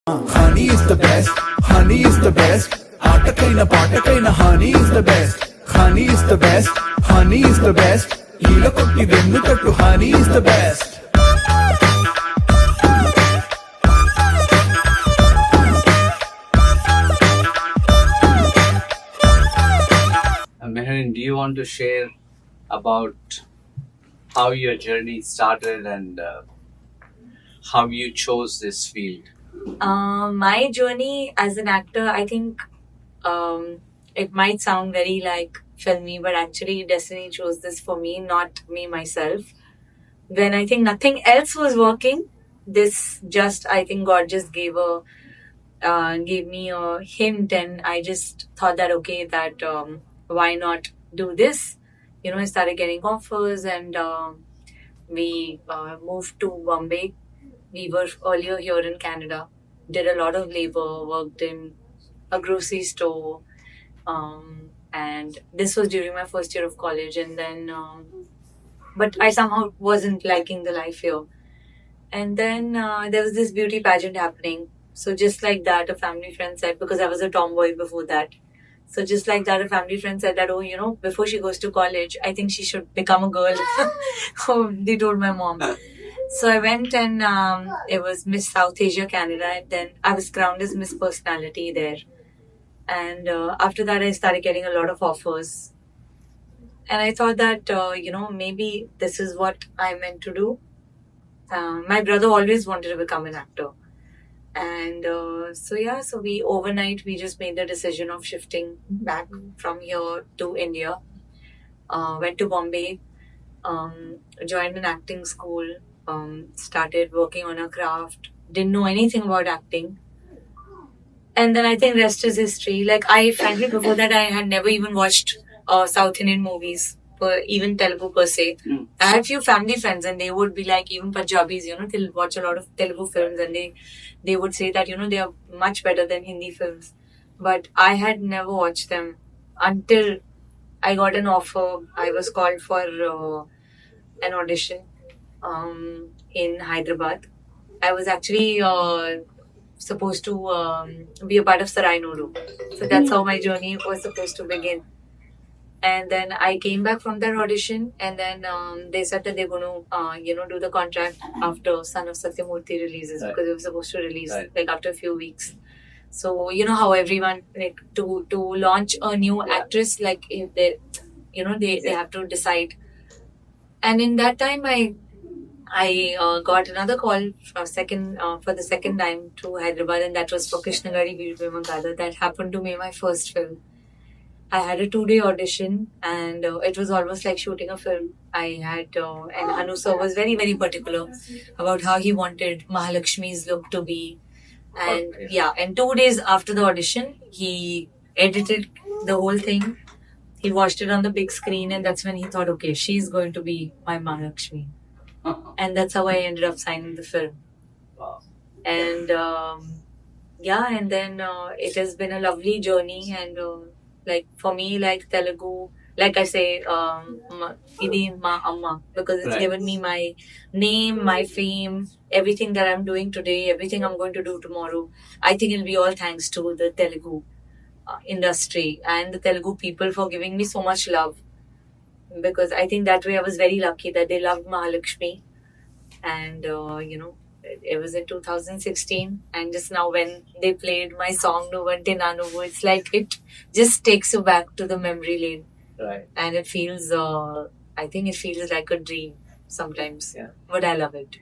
Honey is the best, honey is the best. Aatakaina paatakaina honey is the best. Honey is the best, honey is the best. Ila kotti vennu tattu honey is the best. Meherin, do you want to share about how your journey started and how you chose this field? My journey as an actor, I think it might sound very like filmy, but actually destiny chose this for me, not me myself. When I think nothing else was working, this just I think God just gave me a hint, and I just thought that okay, that why not do this? You know, I started getting offers, and we moved to Bombay. We were earlier here in Canada, did a lot of labor, worked in a grocery store, and this was during my first year of college. And then, but I somehow wasn't liking the life here. And then there was this beauty pageant happening. So just like that, a family friend said, because I was a tomboy before that. So just like that, a family friend said that, oh, you know, before she goes to college, I think she should become a girl. Oh, they told my mom. So I went, and it was Miss South Asia Canada. And then I was crowned as Miss Personality there. And after that, I started getting a lot of offers. And I thought that, you know, maybe this is what I'm meant to do. My brother always wanted to become an actor. And so we overnight, we just made the decision of shifting back from here to India. Went to Bombay, joined an acting school, started working on a craft, didn't know anything about acting. And then I think rest is history. Like I frankly before that I had never even watched South Indian movies, even Telugu per se. I had few family friends, and they would be like, even Punjabis, you know, they'll watch a lot of Telugu films, and they would say that, you know, they are much better than Hindi films. But I had never watched them until I got an offer. I was called for an audition in Hyderabad. I was actually supposed to be a part of Sarai Nuru. So that's how my journey was supposed to begin. And then I came back from that audition, and then they said that they're going to, you know, do the contract after Son of Satyamurthy releases, because it was supposed to release like after a few weeks. So you know how everyone like to launch a new actress, like if they, you know, they have to decide. And in that time, I got another call for the second time to Hyderabad, and that was for Krishnagari Veerubhimagada. That happened to be my first film. I had a 2-day audition, and it was almost like shooting a film. I had, and Hanu sir was very, very particular about how he wanted Mahalakshmi's look to be. And yeah, and 2 days after the audition, he edited the whole thing. He watched it on the big screen, and that's when he thought, okay, she's going to be my Mahalakshmi. And that's how I ended up signing the film. Wow. And yeah, and then it has been a lovely journey, and like for me, like Telugu, like I say, Idi Ma Amma, because it's given me my name, my fame, everything that I'm doing today, everything I'm going to do tomorrow. I think it'll be all thanks to the Telugu industry and the Telugu people for giving me so much love. Because I think that way I was very lucky that they loved Mahalakshmi. And you know, it was in 2016, and just now when they played my song Nuvante Nanuvu, it's like it just takes you back to the memory lane. Right. And it feels I think it feels like a dream sometimes. Yeah. But I love it.